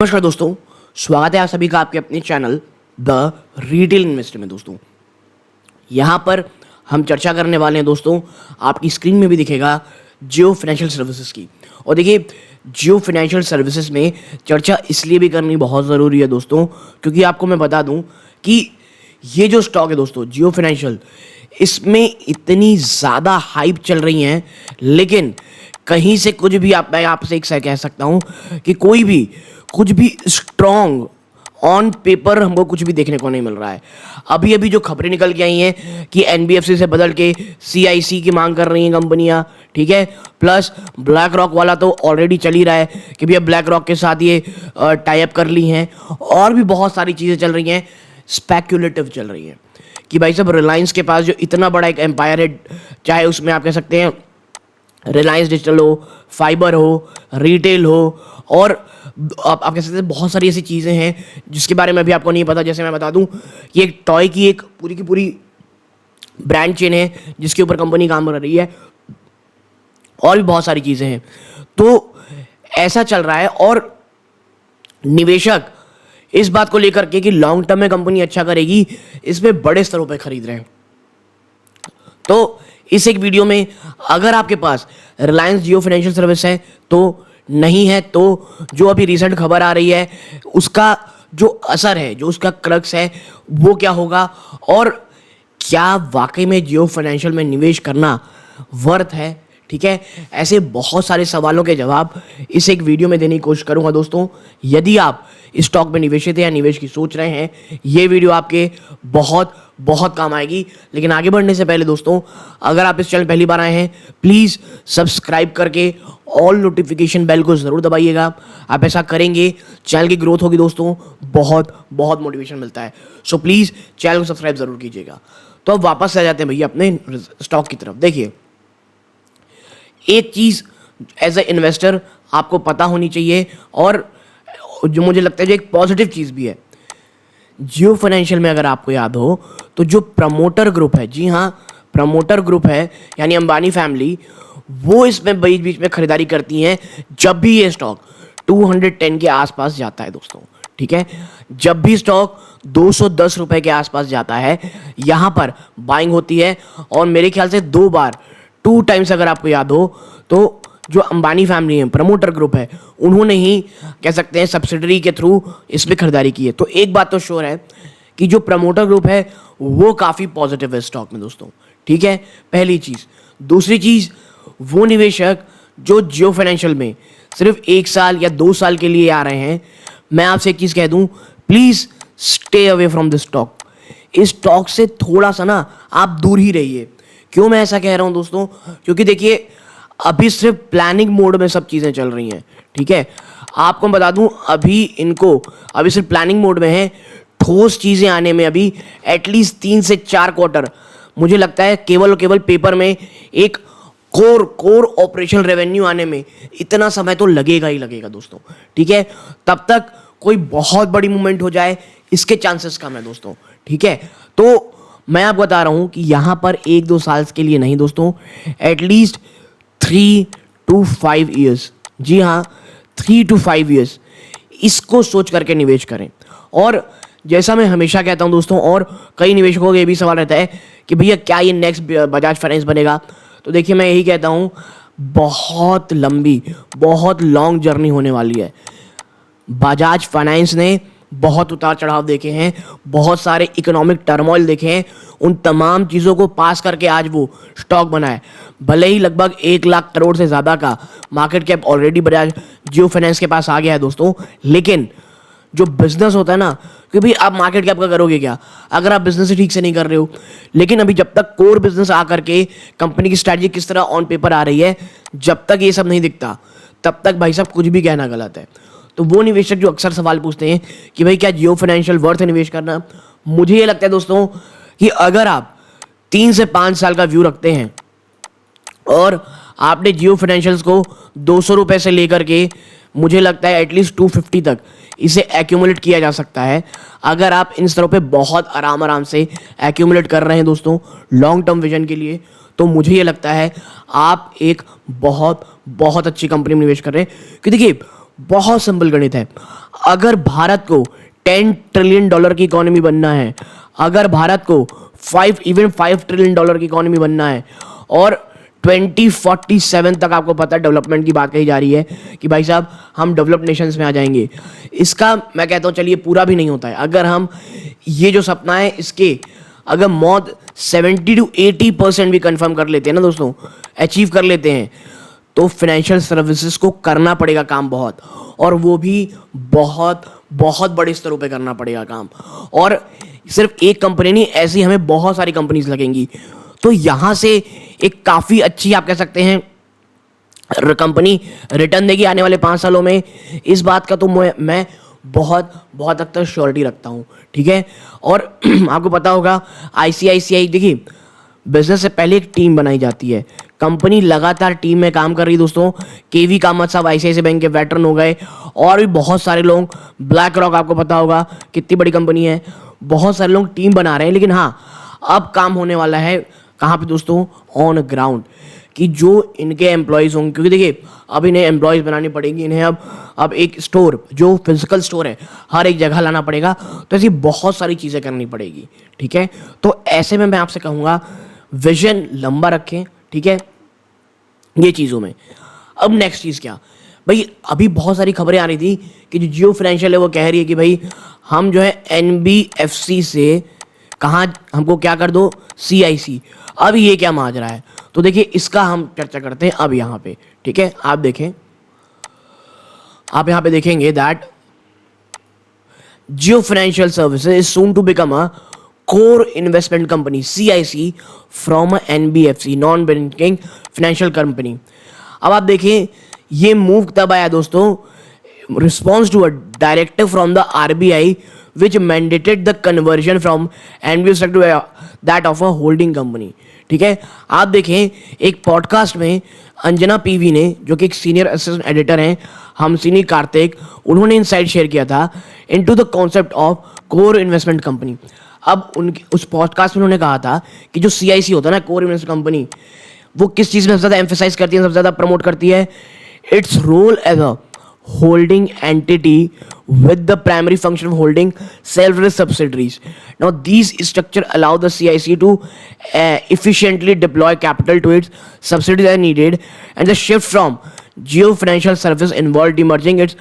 नमस्कार दोस्तों, स्वागत है आप सभी का आपके अपने चैनल द रिटेल इन्वेस्टर में। दोस्तों यहाँ पर हम चर्चा करने वाले हैं दोस्तों, आपकी स्क्रीन में भी दिखेगा जियो फाइनेंशियल सर्विसेज की। और देखिए, जियो फाइनेंशियल सर्विसेज में चर्चा इसलिए भी करनी बहुत ज़रूरी है दोस्तों, क्योंकि आपको मैं बता दूं कि ये जो स्टॉक है दोस्तों जियो फाइनेंशियल, इसमें इतनी ज़्यादा हाइप चल रही है, लेकिन कहीं से कुछ भी मैं आपसे एक कह सकता हूँ कि कुछ भी स्ट्रॉन्ग ऑन पेपर हमको कुछ भी देखने को नहीं मिल रहा है। अभी अभी जो खबरें निकल के आई हैं कि एनबीएफसी से बदल के सीआईसी की मांग कर रही हैं कंपनियां, ठीक है। प्लस ब्लैक रॉक वाला तो ऑलरेडी चल ही रहा है कि भैया ब्लैक रॉक के साथ ये टाई अप कर ली हैं, और भी बहुत सारी चीज़ें चल रही हैं, स्पेक्युलेटिव चल रही हैं कि भाई साहब रिलायंस के पास जो इतना बड़ा एक एम्पायर है, चाहे उसमें आप कह सकते हैं रिलायंस डिजिटल हो, फाइबर हो, रिटेल हो, और आप कह सकते हैं बहुत सारी ऐसी चीज़ें हैं जिसके बारे में अभी आपको नहीं पता। जैसे मैं बता दूं कि एक टॉय की एक पूरी की पूरी ब्रांड चेन है जिसके ऊपर कंपनी काम कर रही है, और भी बहुत सारी चीज़ें हैं। तो ऐसा चल रहा है, और निवेशक इस बात को लेकर के कि लॉन्ग टर्म में कंपनी अच्छा करेगी, इसमें बड़े स्तरों पर खरीद रहे हैं। तो इस एक वीडियो में अगर आपके पास रिलायंस जियो फाइनेंशियल सर्विस है तो नहीं है, तो जो अभी रिसेंट खबर आ रही है उसका जो असर है, जो उसका क्रक्स है, वो क्या होगा, और क्या वाकई में जियो फाइनेंशियल में निवेश करना वर्थ है, ठीक है। ऐसे बहुत सारे सवालों के जवाब इस एक वीडियो में देने की कोशिश करूंगा दोस्तों। यदि आप स्टॉक में निवेशित हैं या निवेश की सोच रहे हैं, ये वीडियो आपके बहुत बहुत काम आएगी। लेकिन आगे बढ़ने से पहले दोस्तों, अगर आप इस चैनल पहली बार आए हैं, प्लीज़ सब्सक्राइब करके ऑल नोटिफिकेशन बेल को ज़रूर दबाइएगा। आप ऐसा करेंगे, चैनल की ग्रोथ होगी दोस्तों, बहुत बहुत मोटिवेशन मिलता है। सो प्लीज़ चैनल को सब्सक्राइब ज़रूर कीजिएगा। तो अब वापस आ जाते हैं भैया अपने स्टॉक की तरफ। देखिए, एक चीज़ एज ए इन्वेस्टर आपको पता होनी चाहिए, और जो मुझे लगता है जो एक पॉजिटिव चीज़ भी है, जियो फाइनेंशियल में अगर आपको याद हो तो जो प्रमोटर ग्रुप है, जी हाँ प्रमोटर ग्रुप है, यानी अंबानी फैमिली, वो इसमें बीच बीच में खरीदारी करती हैं जब भी ये स्टॉक 210 के आसपास जाता है दोस्तों, ठीक है। जब भी स्टॉक 210 रुपए के आसपास जाता है, यहाँ पर बाइंग होती है, और मेरे ख्याल से 2 टाइम्स अगर आपको याद हो तो जो अंबानी फैमिली है, प्रमोटर ग्रुप है, उन्होंने ही कह सकते हैं सब्सिडरी के थ्रू इसमें खरीदारी की है। तो एक बात तो श्योर है कि जो प्रमोटर ग्रुप है वो काफ़ी पॉजिटिव है स्टॉक में दोस्तों, ठीक है, पहली चीज़। दूसरी चीज़, वो निवेशक जो जियो फाइनेंशियल में सिर्फ 1 साल या 2 साल के लिए आ रहे हैं, मैं आपसे एक चीज़ कह दूं, please stay away from this stock. इस स्टॉक से थोड़ा सा ना आप दूर ही रहिए। क्यों मैं ऐसा कह रहा हूं दोस्तों? क्योंकि देखिए, अभी सिर्फ प्लानिंग मोड में सब चीज़ें चल रही हैं, ठीक है। आपको बता दूं, अभी सिर्फ प्लानिंग मोड में है। ठोस चीज़ें आने में अभी एटलीस्ट 3 से 4 क्वार्टर, मुझे लगता है केवल और केवल पेपर में एक कोर ऑपरेशनल रेवेन्यू आने में इतना समय तो लगेगा ही लगेगा दोस्तों, ठीक है। तब तक कोई बहुत बड़ी मूवमेंट हो जाए इसके चांसेस कम है दोस्तों, ठीक है। तो मैं आपको बता रहा हूं कि यहां पर 1-2 साल के लिए नहीं दोस्तों, एटलीस्ट 3 to 5 ईयर्स, जी हाँ 3 to 5 ईयर्स, इसको सोच करके निवेश करें। और जैसा मैं हमेशा कहता हूं दोस्तों, और कई निवेशकों का ये भी सवाल रहता है कि भैया क्या ये नेक्स्ट बजाज फाइनेंस बनेगा? तो देखिए, मैं यही कहता हूं, बहुत लंबी, बहुत लॉन्ग जर्नी होने वाली है। बजाज फाइनेंस ने बहुत उतार चढ़ाव देखे हैं, बहुत सारे इकोनॉमिक टर्मोइल देखे हैं, उन तमाम चीज़ों को पास करके आज वो स्टॉक बना है। भले ही लगभग 1 लाख करोड़ से ज़्यादा का मार्केट कैप ऑलरेडी बजाज जियो फाइनेंस के पास आ गया है दोस्तों, लेकिन जो बिजनेस होता है ना, क्योंकि आप मार्केट कैप का करोगे क्या अगर आप बिजनेस ही ठीक से नहीं कर रहे हो। लेकिन अभी जब तक कोर बिजनेस आ करके कंपनी की स्ट्रैटेजी किस तरह ऑन पेपर आ रही है, जब तक ये सब नहीं दिखता, तब तक भाई साहब कुछ भी कहना गलत है। तो वो निवेशक जो अक्सर सवाल पूछते हैं कि भाई क्या जियो फाइनेंशियल वर्थ है निवेश करना, मुझे ये लगता है दोस्तों कि अगर आप 3 से 5 साल का व्यू रखते हैं, और आपने जियो फाइनेंशियल्स को 200 रुपए से लेकर के मुझे लगता है एटलीस्ट 250 तक इसे एक्यूमुलेट किया जा सकता है। अगर आप इन स्तरों पे बहुत आराम से एक्यूमुलेट कर रहे हैं दोस्तों लॉन्ग टर्म विजन के लिए, तो मुझे ये लगता है आप एक बहुत बहुत अच्छी कंपनी में निवेश कर रहे हैं। कि देखिए, बहुत सिंपल गणित है। अगर भारत को $10 ट्रिलियन की इकोनॉमी बनना है, अगर भारत को 5 ट्रिलियन डॉलर की इकोनॉमी बनना है, और 2047 तक आपको पता है डेवलपमेंट की बात कही जा रही है कि भाई साहब हम डेवलप्ड नेशंस में आ जाएंगे। इसका मैं कहता हूँ चलिए पूरा भी नहीं होता है। अगर हम ये जो सपना है इसके अगर मौत 70 to 80% भी कंफर्म कर लेते हैं ना दोस्तों, अचीव कर लेते हैं, तो फाइनेंशियल सर्विसेज को करना पड़ेगा काम बहुत, और वो भी बहुत बहुत बड़े स्तरों पे करना पड़ेगा काम। और सिर्फ एक कंपनी नहीं, ऐसी हमें बहुत सारी कंपनीज लगेंगी। तो यहाँ से एक काफ़ी अच्छी आप कह सकते हैं कंपनी रिटर्न देगी आने वाले 5 सालों में। इस बात का तो मैं बहुत बहुत हद तक श्योरिटी रखता हूँ, ठीक है। और आपको पता होगा ICICI, देखिए बिजनेस से पहले एक टीम बनाई जाती है, कंपनी लगातार टीम में काम कर रही है दोस्तों। केवी कामत साहब ICICI बैंक के वेटरन हो गए, और भी बहुत सारे लोग, ब्लैक रॉक आपको पता होगा कितनी बड़ी कंपनी है, बहुत सारे लोग टीम बना रहे हैं। लेकिन हाँ, अब काम होने वाला है कहाँ पे दोस्तों, ऑन ग्राउंड, कि जो इनके एम्प्लॉयज़ होंगे, क्योंकि देखिए अब इन्हें एम्प्लॉयज़ बनानी पड़ेगी, इन्हें अब एक स्टोर जो फिजिकल स्टोर है हर एक जगह लाना पड़ेगा, तो ऐसी बहुत सारी चीज़ें करनी पड़ेगी, ठीक है। तो ऐसे में मैं आपसे कहूँगा विजन लंबा रखें, ठीक है, ये चीज़ों में। अब नेक्स्ट चीज़ क्या भाई, अभी बहुत सारी खबरें आ रही थी कि जो जियो फाइनेंशियल है वो कह रही है कि भाई हम जो है NBFC से कहाँ हमको क्या कर दो, CIC। अब ये क्या माजरा है, तो देखिए इसका हम चर्चा करते हैं अब यहाँ पे, ठीक है। आप देखें, आप यहाँ पे देखेंगे that Jio financial services is soon to become a core investment company CIC from a NBFC, non banking financial company. अब आप देखें ये मूव तब आया दोस्तों, response to a directive from the RBI which mandated the conversion from NBFC to that of a holding company, ठीक है। आप देखें एक पॉडकास्ट में अंजना PV ने, जो कि एक सीनियर असिस्टेंट एडिटर हैं हमसिनी कार्तिक, उन्होंने इनसाइट शेयर किया था into the concept of core investment company. अब उनके उस पॉडकास्ट में उन्होंने कहा था कि जो CIC होता है ना, कोर इन्वेस्टमेंट कंपनी, वो किस चीज़ में सबसे ज़्यादा एम्फेसाइज करती है, सबसे ज़्यादा प्रमोट करती है, its role as a holding entity with the primary function of holding self-risk subsidiaries. Now these structure allow the CIC to efficiently deploy capital to its subsidiaries as needed, and the shift from Jio Financial Service involved demerging its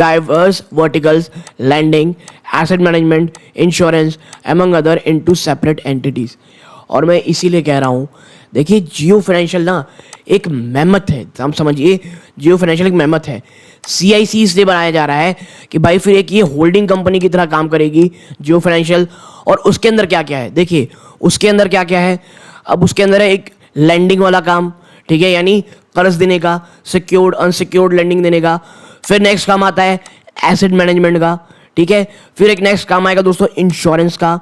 diverse verticals, lending, asset management, insurance among other into separate entities. और मैं इसीलिए कह रहा हूँ, देखिए जियो financial ना एक मेहमत है, हम समझिए जियो फाइनेंशियल एक मेहमत है। CIC इसलिए बनाया जा रहा है कि भाई फिर एक ये होल्डिंग कंपनी की तरह काम करेगी जियो फाइनेंशियल। और उसके अंदर क्या क्या है, देखिए उसके अंदर क्या क्या है। अब उसके अंदर है एक लेंडिंग वाला काम, ठीक है, यानी कर्ज देने का, सिक्योर्ड अनसिक्योर्ड लेंडिंग देने का। फिर नेक्स्ट काम आता है एसेट मैनेजमेंट का, ठीक है। फिर एक नेक्स्ट काम आएगा दोस्तों इंश्योरेंस का,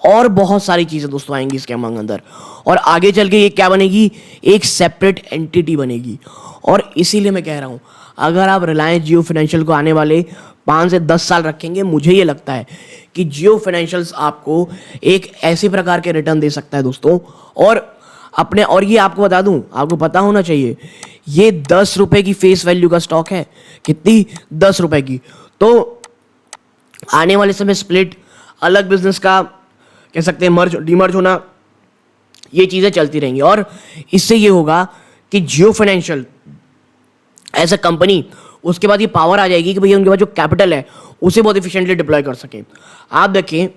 और बहुत सारी चीज़ें दोस्तों आएंगी इसके अंदर। और आगे चल के ये क्या बनेगी, एक सेपरेट एंटिटी बनेगी। और इसीलिए मैं कह रहा हूँ अगर आप रिलायंस जियो फाइनेंशियल को आने वाले 5 से 10 साल रखेंगे, मुझे ये लगता है कि जियो फाइनेंशियल्स आपको एक ऐसे प्रकार के रिटर्न दे सकता है दोस्तों। और ये आपको बता दूं, आपको पता होना चाहिए ये 10 रुपए की फेस वैल्यू का स्टॉक है। कितनी, 10 रुपए की। तो आने वाले समय स्प्लिट, अलग बिजनेस का कह सकते हैं मर्ज डीमर्ज होना, ये चीज़ें चलती रहेंगी। और इससे ये होगा कि जियो फाइनेंशियल एज अ कंपनी, उसके बाद ये पावर आ जाएगी कि भैया उनके पास जो कैपिटल है उसे बहुत इफिशिएंटली डिप्लॉय कर सके। आप देखें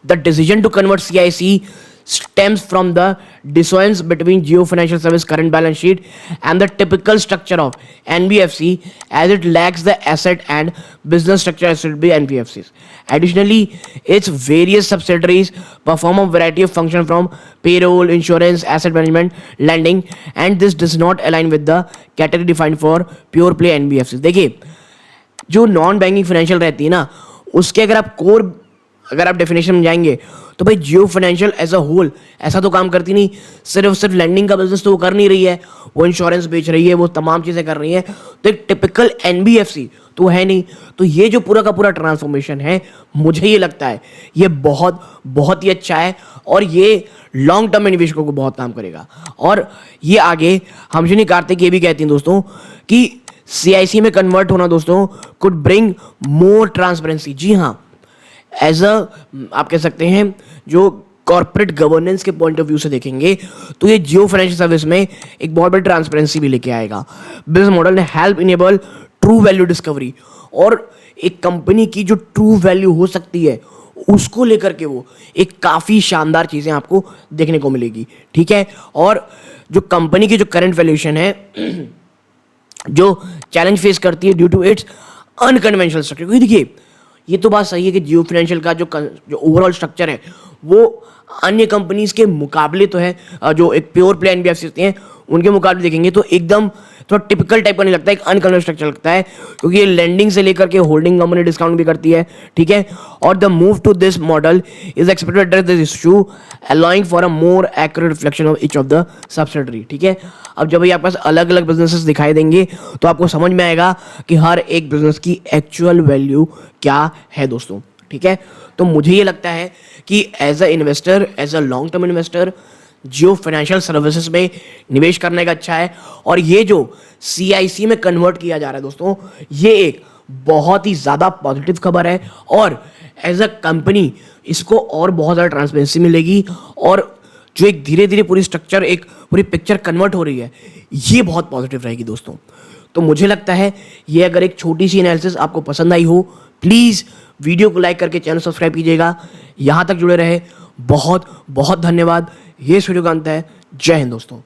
the decision to convert CIC stems from the dissonance between Jio Financial Service current balance sheet and the typical structure of NBFC, as it lacks the asset and business structure as should be NBFCs. Additionally, its various subsidiaries perform a variety of functions from payroll, insurance, asset management, lending, and this does not align with the category defined for pure play NBFCs. देखिए जो non banking financial रहती है ना, उसके अगर आप definition में जाएंगे तो भाई जियो फाइनेंशियल एज अ होल ऐसा तो काम करती नहीं। सिर्फ लेंडिंग का बिजनेस तो वो कर नहीं रही है, वो इंश्योरेंस बेच रही है, वो तमाम चीज़ें कर रही है। तो एक टिपिकल NBFC तो है नहीं। तो ये जो पूरा का पूरा ट्रांसफॉर्मेशन है, मुझे ये लगता है ये बहुत बहुत ही अच्छा है, और ये लॉन्ग टर्म में निवेशकों को बहुत काम करेगा। और ये आगे हमसिनी कार्तिक ये भी कहती हैं दोस्तों कि CIC में कन्वर्ट होना दोस्तों कुड ब्रिंग मोर ट्रांसपेरेंसी। जी हाँ, एज अ आप कह सकते हैं जो कॉर्पोरेट गवर्नेंस के पॉइंट ऑफ व्यू से देखेंगे तो ये जियो फाइनेंशियल सर्विस में एक बहुत बड़ी ट्रांसपेरेंसी भी लेके आएगा। बिजनेस मॉडल ने help enable true value discovery, और एक कंपनी की जो ट्रू वैल्यू हो सकती है उसको लेकर के वो एक काफ़ी शानदार चीज़ें आपको देखने को मिलेगी। ठीक है, और जो कंपनी की जो करंट वैल्यूएशन है जो चैलेंज फेस करती है due to its unconventional structure, क्योंकि देखिए ये तो बात सही है कि जियो फाइनेंशियल का जो ओवरऑल स्ट्रक्चर है वो अन्य कंपनीज के मुकाबले तो है, जो एक प्योर प्ले एनबीएफसी होती हैं उनके मुकाबले देखेंगे तो एकदम थोड़ा टिपिकल टाइप का नहीं लगता है, एक अनकन्वेंशनल स्ट्रक्चर लगता है, क्योंकि ये लेंडिंग से लेकर के होल्डिंग कंपनी डिस्काउंट भी करती है। ठीक है, और the move to this model is expected address this issue allowing for a more accurate reflection of each of the subsidiary. ठीक है, अब जब ये आपके पास अलग अलग बिजनेसेस दिखाई देंगे तो आपको समझ में आएगा कि हर एक बिजनेस की एक्चुअल वैल्यू क्या है दोस्तों। ठीक है, तो मुझे ये लगता है कि as a investor, as a long term investor, Jio financial services में निवेश करने का अच्छा है। और ये जो CIC में कन्वर्ट किया जा रहा है दोस्तों, ये एक बहुत ही ज़्यादा पॉजिटिव खबर है, और एज अ कंपनी इसको और बहुत ज़्यादा ट्रांसपेरेंसी मिलेगी, और जो एक धीरे धीरे पूरी स्ट्रक्चर, एक पूरी पिक्चर कन्वर्ट हो रही है, ये बहुत पॉजिटिव रहेगी दोस्तों। तो मुझे लगता है ये अगर एक छोटी सी एनालिसिस आपको पसंद आई हो, प्लीज़ वीडियो को लाइक करके चैनल सब्सक्राइब कीजिएगा। यहाँ तक जुड़े रहे बहुत बहुत धन्यवाद। ये सूर्यकांत है। जय हिंद दोस्तों।